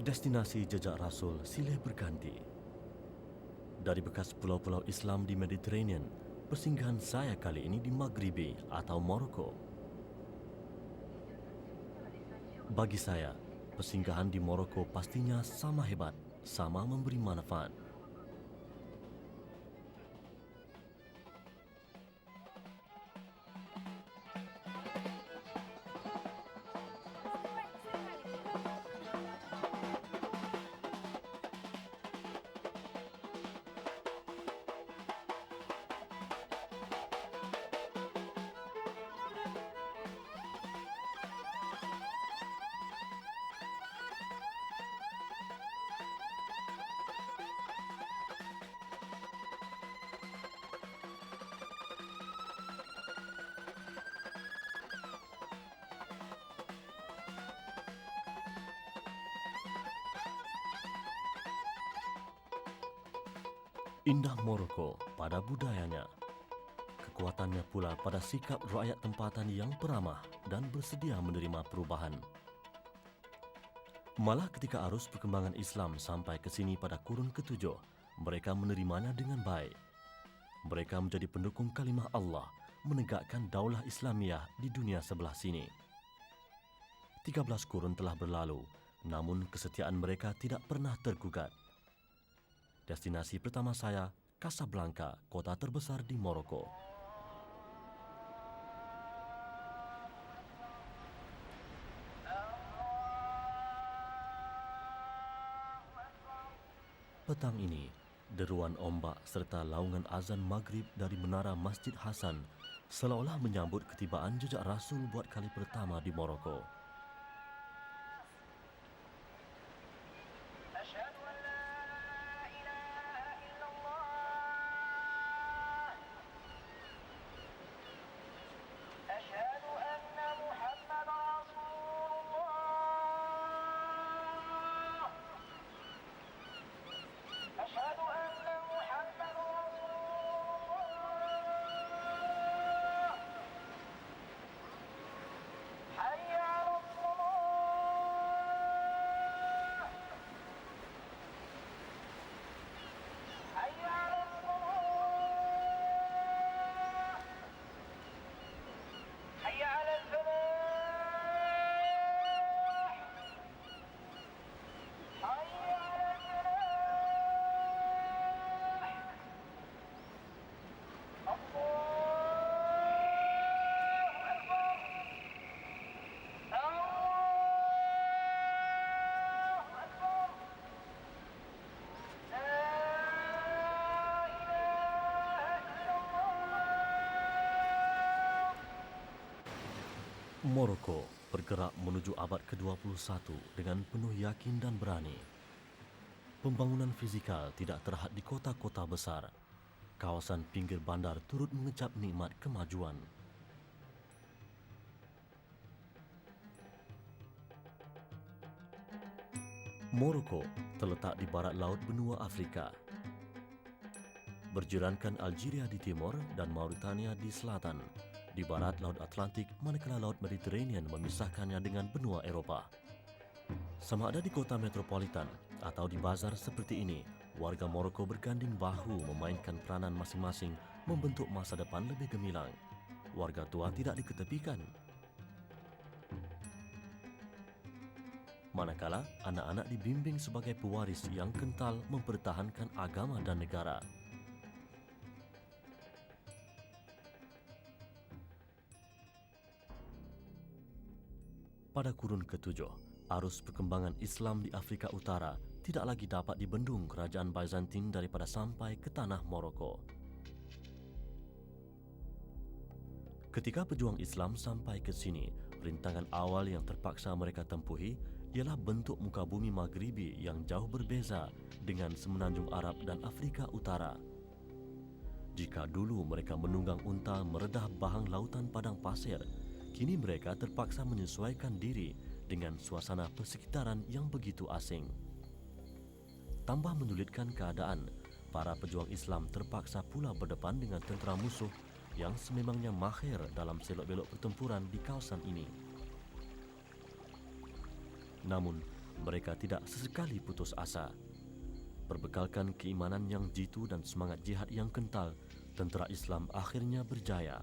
Destinasi jejak Rasul silih berganti. Dari bekas pulau-pulau Islam di Mediterranean, persinggahan saya kali ini di Maghribi atau Morocco. Bagi saya, persinggahan di Morocco pastinya sama hebat, sama memberi manfaat. Indah Morocco pada budayanya, kekuatannya pula pada sikap rakyat tempatan yang peramah dan bersedia menerima perubahan. Malah ketika arus perkembangan Islam sampai ke sini pada kurun ke-7, mereka menerimanya dengan baik. Mereka menjadi pendukung kalimah Allah, menegakkan daulah Islamiyah di dunia sebelah sini. 13 kurun telah berlalu, namun kesetiaan mereka tidak pernah tergugat. Destinasi pertama saya, Casablanca, kota terbesar di Morocco. Petang ini, deruan ombak serta laungan azan maghrib dari menara Masjid Hasan seolah-olah menyambut ketibaan jejak Rasul buat kali pertama di Morocco. Morocco bergerak menuju abad ke-21 dengan penuh yakin dan berani. Pembangunan fizikal tidak terhad di kota-kota besar. Kawasan pinggir bandar turut mengecap nikmat kemajuan. Morocco terletak di barat laut benua Afrika. Berjirankan Algeria di timur dan Mauritania di selatan. Di barat Laut Atlantik, manakala Laut Mediterranean memisahkannya dengan benua Eropah. Sama ada di kota metropolitan atau di bazar seperti ini, warga Morocco berganding bahu memainkan peranan masing-masing membentuk masa depan lebih gemilang. Warga tua tidak diketepikan. Manakala anak-anak dibimbing sebagai pewaris yang kental mempertahankan agama dan negara. Pada kurun ke-7, arus perkembangan Islam di Afrika Utara tidak lagi dapat dibendung kerajaan Byzantine daripada sampai ke tanah Morocco. Ketika pejuang Islam sampai ke sini, rintangan awal yang terpaksa mereka tempuhi ialah bentuk muka bumi Maghribi yang jauh berbeza dengan semenanjung Arab dan Afrika Utara. Jika dulu mereka menunggang unta meredah bahang lautan padang pasir, kini mereka terpaksa menyesuaikan diri dengan suasana persekitaran yang begitu asing. Tambah menyulitkan keadaan, para pejuang Islam terpaksa pula berdepan dengan tentera musuh yang sememangnya mahir dalam selok-belok pertempuran di kawasan ini. Namun, mereka tidak sesekali putus asa. Berbekalkan keimanan yang jitu dan semangat jihad yang kental, tentera Islam akhirnya berjaya.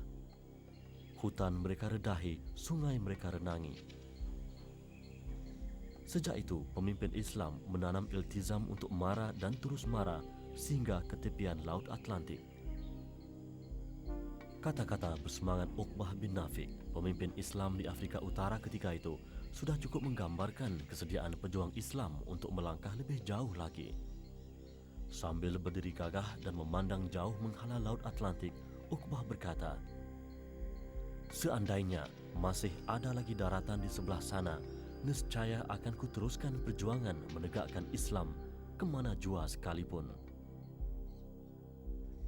Hutan mereka redahi, sungai mereka renangi. Sejak itu, pemimpin Islam menanam iltizam untuk marah dan terus marah sehingga ke tepian Laut Atlantik. Kata-kata bersemangat Uqbah bin Nafi', pemimpin Islam di Afrika Utara ketika itu, sudah cukup menggambarkan kesediaan pejuang Islam untuk melangkah lebih jauh lagi. Sambil berdiri gagah dan memandang jauh menghala Laut Atlantik, Uqbah berkata, "Seandainya masih ada lagi daratan di sebelah sana, nescaya akan kuteruskan perjuangan menegakkan Islam kemana jua sekalipun."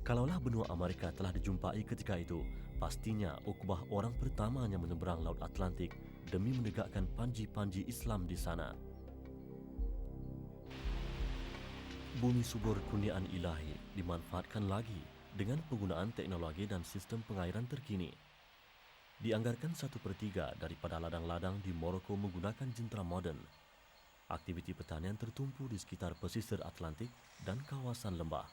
Kalaulah benua Amerika telah dijumpai ketika itu, pastinya Uqbah orang pertama yang menyeberang Laut Atlantik demi menegakkan panji-panji Islam di sana. Bumi subur kurniaan ilahi dimanfaatkan lagi dengan penggunaan teknologi dan sistem pengairan terkini. Dianggarkan 1/3 daripada ladang-ladang di Morocco menggunakan jentera moden. Aktiviti pertanian tertumpu di sekitar pesisir Atlantik dan kawasan lembah.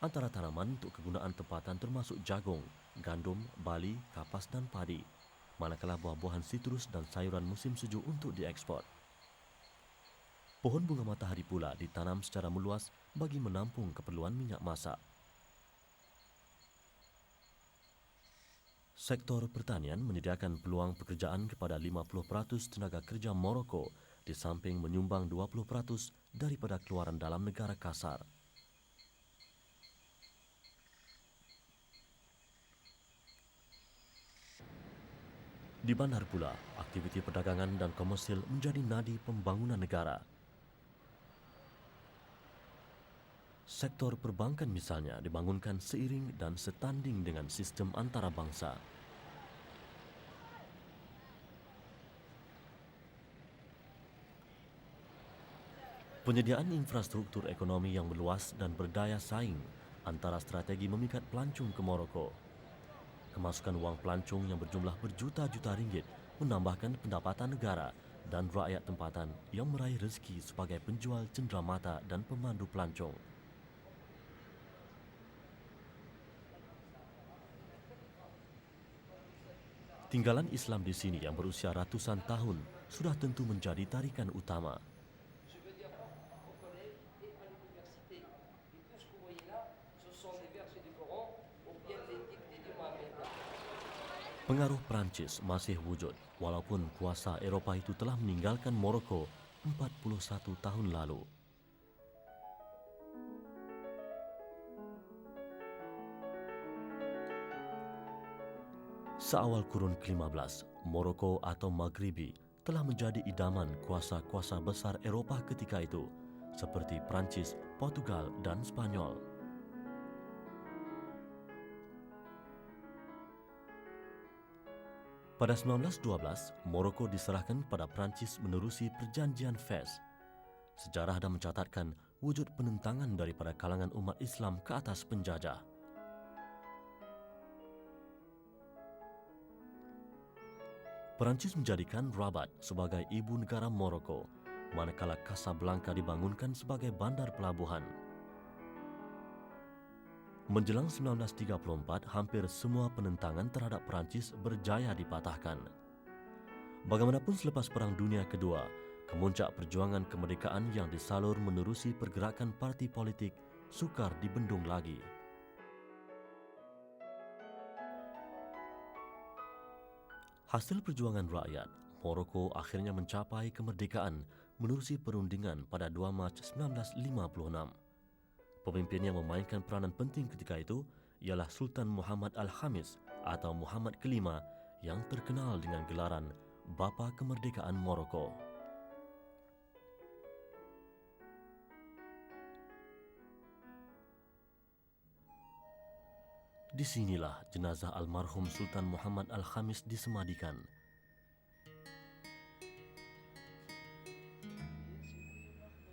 Antara tanaman untuk kegunaan tempatan termasuk jagung, gandum, bali, kapas dan padi, manakala buah-buahan sitrus dan sayuran musim sejuk untuk diekspor. Pohon bunga matahari pula ditanam secara meluas bagi menampung keperluan minyak masak. Sektor pertanian menyediakan peluang pekerjaan kepada 50% tenaga kerja Morocco di samping menyumbang 20% daripada keluaran dalam negara kasar. Di bandar pula, aktiviti perdagangan dan komersil menjadi nadi pembangunan negara. Sektor perbankan misalnya dibangunkan seiring dan setanding dengan sistem antarabangsa. Penyediaan infrastruktur ekonomi yang meluas dan berdaya saing antara strategi memikat pelancong ke Morocco. Kemasukan wang pelancong yang berjumlah berjuta-juta ringgit menambahkan pendapatan negara dan rakyat tempatan yang meraih rezeki sebagai penjual cenderamata dan pemandu pelancong. Tinggalan Islam di sini yang berusia ratusan tahun sudah tentu menjadi tarikan utama. Pengaruh Perancis masih wujud walaupun kuasa Eropah itu telah meninggalkan Morocco 41 tahun lalu. Seawal kurun ke-15, Morocco atau Maghribi telah menjadi idaman kuasa-kuasa besar Eropah ketika itu, seperti Perancis, Portugal dan Spanyol. Pada 1912, Morocco diserahkan pada Perancis menerusi Perjanjian Fez. Sejarah dah mencatatkan wujud penentangan daripada kalangan umat Islam ke atas penjajah. Perancis menjadikan Rabat sebagai ibu negara Morocco, manakala Casablanca dibangunkan sebagai bandar pelabuhan. Menjelang 1934, hampir semua penentangan terhadap Perancis berjaya dipatahkan. Bagaimanapun selepas Perang Dunia Kedua, kemuncak perjuangan kemerdekaan yang disalur menerusi pergerakan parti politik sukar dibendung lagi. Hasil perjuangan rakyat, Morocco akhirnya mencapai kemerdekaan menerusi perundingan pada 2 Mac 1956. Pemimpin yang memainkan peranan penting ketika itu ialah Sultan Muhammad Al-Khamis atau Muhammad kelima yang terkenal dengan gelaran Bapa Kemerdekaan Morocco. Di sinilah jenazah almarhum Sultan Muhammad Al-Khamis disemadikan.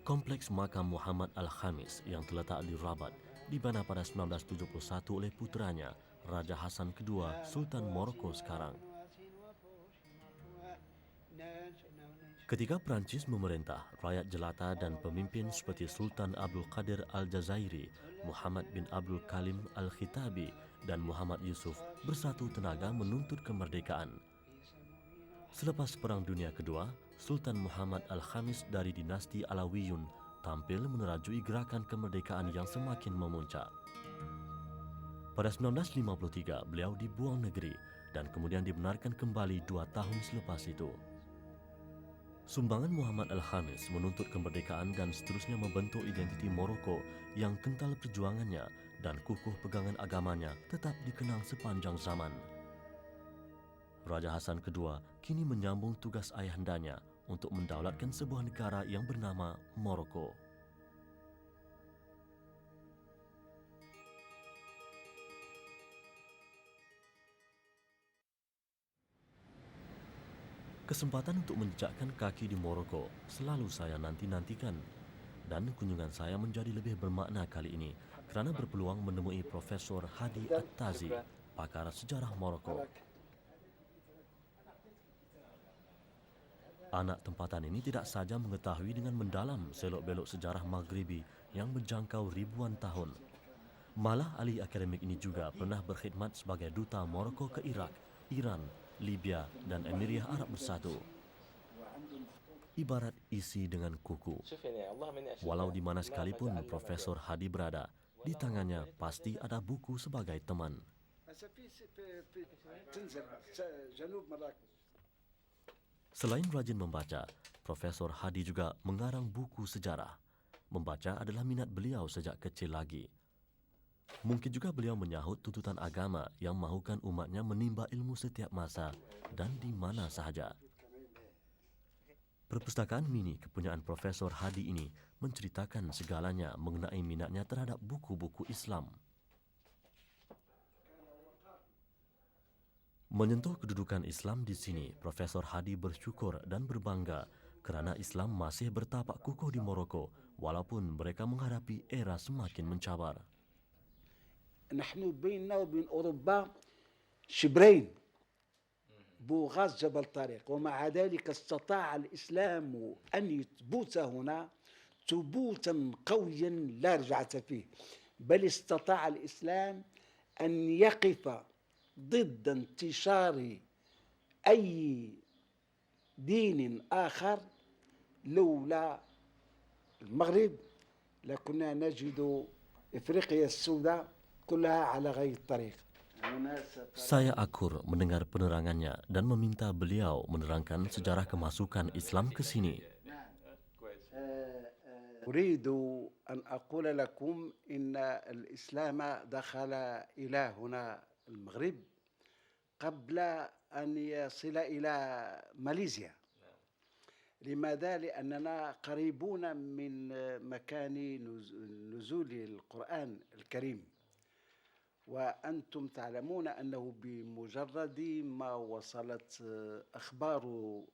Kompleks makam Muhammad Al-Khamis yang terletak di Rabat dibina pada 1971 oleh puteranya, Raja Hasan II, Sultan Morocco sekarang. Ketika Perancis memerintah, rakyat jelata dan pemimpin seperti Sultan Abdul Qadir Al-Jazairi, Muhammad bin Abdul Kalim Al-Khitabi dan Muhammad Yusuf bersatu tenaga menuntut kemerdekaan. Selepas Perang Dunia Kedua, Sultan Muhammad Al-Khamis dari dinasti Alawiyun tampil menerajui gerakan kemerdekaan yang semakin memuncak. Pada 1953, beliau dibuang negeri dan kemudian dibenarkan kembali 2 tahun selepas itu. Sumbangan Muhammad Al-Khamis menuntut kemerdekaan dan seterusnya membentuk identiti Morocco yang kental perjuangannya dan kukuh pegangan agamanya tetap dikenang sepanjang zaman. Raja Hasan II kini menyambung tugas ayahandanya untuk mendaulatkan sebuah negara yang bernama Morocco. Kesempatan untuk menjejakkan kaki di Morocco selalu saya nanti-nantikan dan kunjungan saya menjadi lebih bermakna kali ini kerana berpeluang menemui Profesor Hadi At-Tazi, pakar sejarah Morocco. Anak tempatan ini tidak saja mengetahui dengan mendalam selok-belok sejarah Maghribi yang menjangkau ribuan tahun. Malah ahli akademik ini juga pernah berkhidmat sebagai duta Morocco ke Iraq, Iran, Libya dan Emiriyah Arab Bersatu. Ibarat isi dengan kuku. Walau di mana sekalipun Profesor Hadi berada, di tangannya pasti ada buku sebagai teman. Selain rajin membaca, Profesor Hadi juga mengarang buku sejarah. Membaca adalah minat beliau sejak kecil lagi. Mungkin juga beliau menyahut tuntutan agama yang mahukan umatnya menimba ilmu setiap masa dan di mana sahaja. Perpustakaan mini kepunyaan Profesor Hadi ini menceritakan segalanya mengenai minatnya terhadap buku-buku Islam. Menyentuh kedudukan Islam di sini, Profesor Hadi bersyukur dan berbangga kerana Islam masih bertapak kukuh di Morocco walaupun mereka menghadapi era semakin mencabar. نحن بيننا وبين أوروبا شبرين بوغاز جبل طارق، ومع ذلك استطاع الإسلام أن يثبت هنا ثبوتا قويا لا رجعة فيه، بل استطاع الإسلام أن يقف ضد انتشار أي دين آخر. لولا المغرب لكنا نجد إفريقيا السوداء كلها على غير الطريق. Saya akur mendengar penerangannya dan meminta beliau menerangkan sejarah kemasukan Islam ke sini. أريد أن أقول لكم إن الإسلام دخل إلى هنا المغرب قبل أن يصل إلى ماليزيا. لماذا؟ لأننا قريبون من مكان نزول القرآن الكريم، وأنتم تعلمون أنه بمجرد ما وصلت أخبار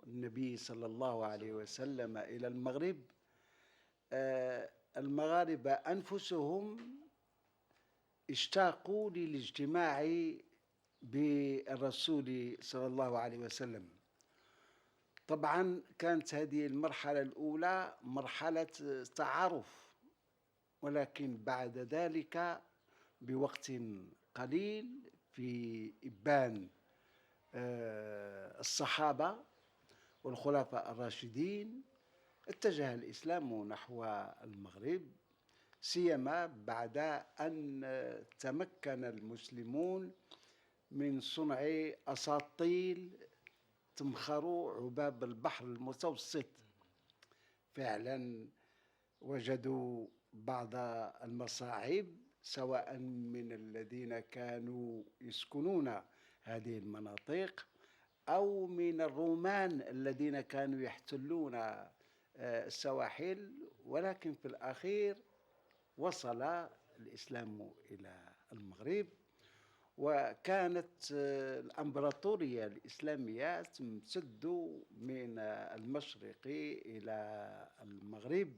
النبي صلى الله عليه وسلم إلى المغرب، المغاربة أنفسهم اشتاقوا للاجتماع بالرسول صلى الله عليه وسلم. طبعا كانت هذه المرحلة الأولى مرحلة تعارف، ولكن بعد ذلك بوقت قليل في إبان الصحابة والخلفاء الراشدين اتجه الإسلام نحو المغرب، سيما بعد أن تمكن المسلمون من صنع أساطيل تمخر عباب البحر المتوسط. فعلا وجدوا بعض المصاعب سواء من الذين كانوا يسكنون هذه المناطق أو من الرومان الذين كانوا يحتلون السواحل، ولكن في الأخير وصل الإسلام إلى المغرب، وكانت الإمبراطورية الإسلامية تمتد من المشرق إلى المغرب،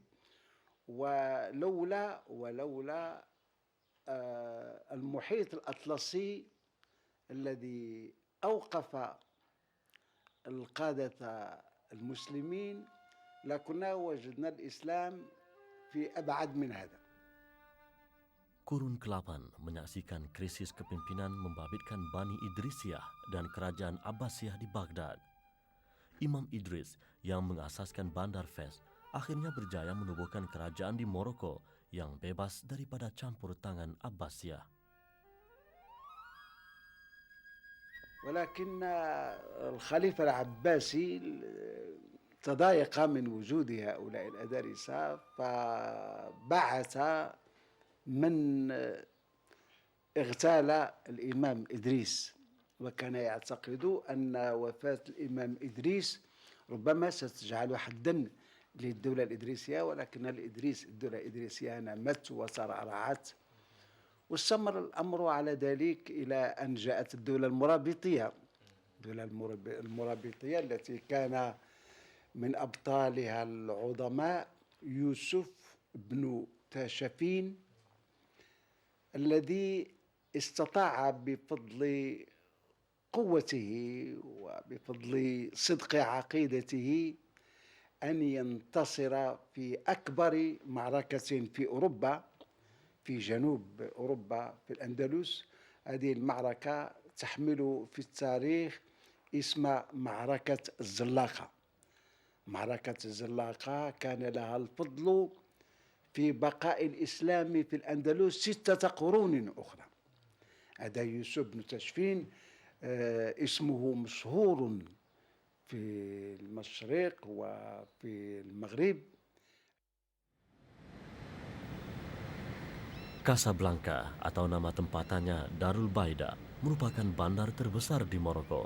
ولولا المحيط الأطلسي الذي أوقف القادة المسلمين لكنا وجدنا الإسلام في أبعد من هذا. Kurun ke-8 menyaksikan krisis kepimpinan membabitkan Bani Idrisiyah dan kerajaan Abbasiyah di Baghdad. Imam Idris yang mengasaskan Bandar Fez akhirnya berjaya menubuhkan kerajaan di Morocco yang bebas daripada campur tangan Abbasiyah. ولكن الخليفة العباسي تضايق من وجود هؤلاء الأدارسة فبعث من اغتال الإمام إدريس، وكان يعتقد أن وفاة الإمام إدريس ربما ستجعل حدا للدولة الإدريسية، ولكن الدولة الإدريسية نمت وترعرعت، واستمر الأمر على ذلك إلى أن جاءت الدولة المرابطية. الدولة المرابطية التي كان من أبطالها العظماء يوسف بن تاشفين، الذي استطاع بفضل قوته وبفضل صدق عقيدته أن ينتصر في أكبر معركة في أوروبا، في جنوب أوروبا في الأندلس. هذه المعركة تحمل في التاريخ اسم معركة الزلاقة. معركة الزلاقة كان لها الفضل في بقاء الإسلام في الأندلس 6 قرون أخرى. هذا يوسف بن تاشفين اسمه مشهور في المشرق وفي المغرب. Casablanca atau nama tempatannya Darul Baida merupakan bandar terbesar di Morocco.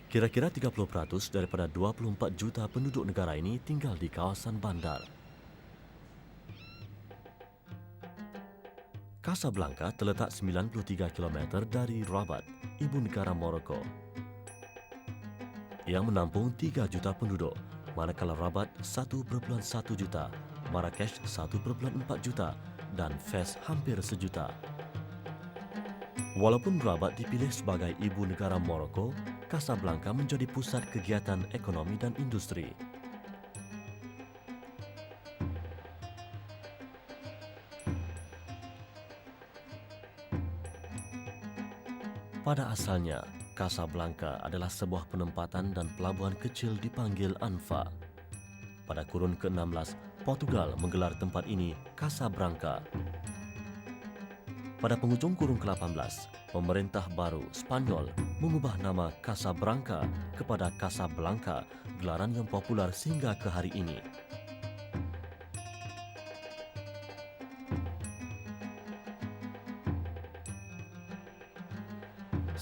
Kira-kira 30% daripada 24 juta penduduk negara ini tinggal di kawasan bandar. Casablanca terletak 93 km dari Rabat, ibu negara Morocco, yang menampung 3 juta penduduk, manakala Rabat 1,1 juta, Marrakesh 1,4 juta dan Fez hampir 1 juta. Walaupun Rabat dipilih sebagai ibu negara Morocco, Casablanca menjadi pusat kegiatan ekonomi dan industri. Pada asalnya, Casablanca adalah sebuah penempatan dan pelabuhan kecil dipanggil Anfa. Pada kurun ke-16, Portugal menggelar tempat ini Casabranca. Pada penghujung kurun ke-18, pemerintah baru Spanyol mengubah nama Casabranca kepada Casablanca, gelaran yang popular sehingga ke hari ini.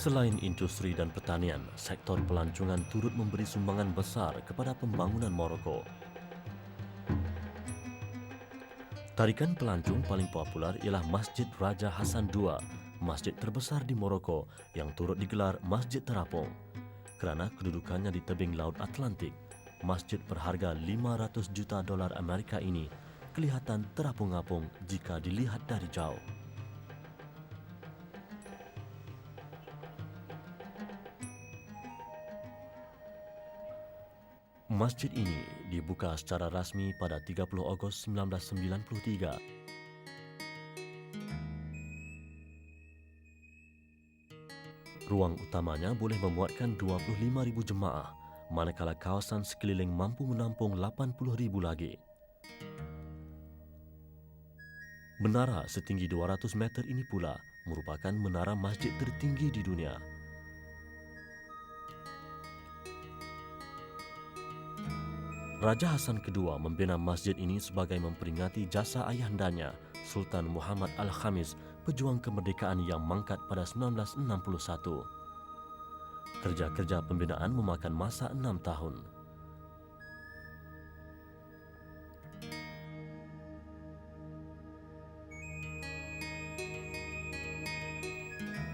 Selain industri dan pertanian, sektor pelancongan turut memberi sumbangan besar kepada pembangunan Morocco. Tarikan pelancong paling popular ialah Masjid Raja Hassan II, masjid terbesar di Morocco yang turut digelar Masjid Terapung. Kerana kedudukannya di tebing Laut Atlantik, masjid berharga $500 juta Amerika ini kelihatan terapung-apung jika dilihat dari jauh. Masjid ini dibuka secara rasmi pada 30 Ogos 1993. Ruang utamanya boleh memuatkan 25,000 jemaah, manakala kawasan sekeliling mampu menampung 80,000 lagi. Menara setinggi 200 meter ini pula merupakan menara masjid tertinggi di dunia. Raja Hassan II membina masjid ini sebagai memperingati jasa ayahandanya, Sultan Muhammad Al-Khamis, pejuang kemerdekaan yang mangkat pada 1961. Kerja-kerja pembinaan memakan masa 6 tahun.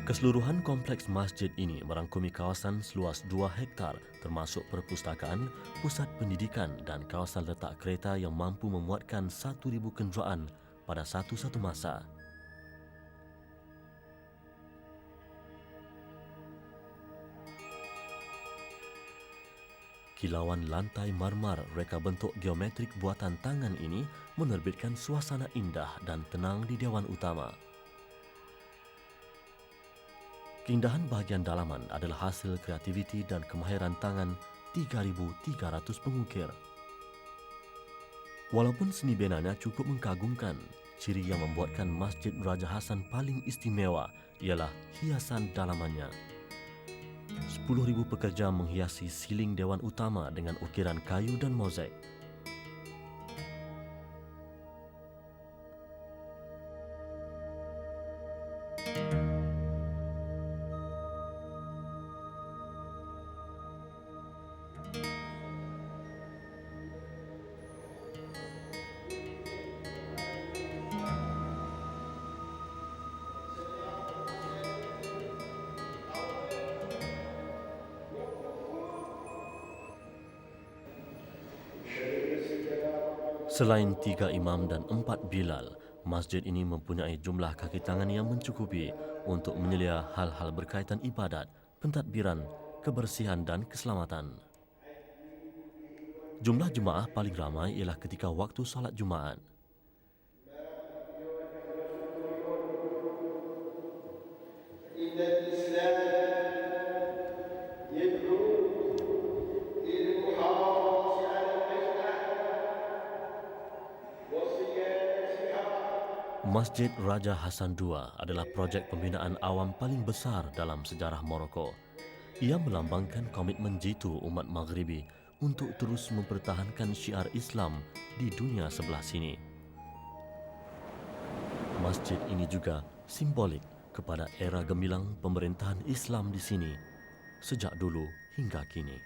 Keseluruhan kompleks masjid ini merangkumi kawasan seluas 2 hektar termasuk perpustakaan, pusat pendidikan dan kawasan letak kereta yang mampu memuatkan 1,000 kenderaan pada satu masa. Kilauan lantai marmar reka bentuk geometrik buatan tangan ini menerbitkan suasana indah dan tenang di Dewan Utama. Keindahan bahagian dalaman adalah hasil kreativiti dan kemahiran tangan 3.300 pengukir. Walaupun seni benanya cukup mengagumkan, ciri yang membuatkan Masjid Raja Hassan paling istimewa ialah hiasan dalamannya. 10.000 pekerja menghiasi siling Dewan Utama dengan ukiran kayu dan mozaik. Selain 3 imam dan 4 bilal, masjid ini mempunyai jumlah kaki tangan yang mencukupi untuk menyelia hal-hal berkaitan ibadat, pentadbiran, kebersihan dan keselamatan. Jumlah jemaah paling ramai ialah ketika waktu solat Jumaat. Masjid Raja Hassan II adalah projek pembinaan awam paling besar dalam sejarah Morocco. Ia melambangkan komitmen jitu umat Maghribi untuk terus mempertahankan syiar Islam di dunia sebelah sini. Masjid ini juga simbolik kepada era gemilang pemerintahan Islam di sini sejak dulu hingga kini.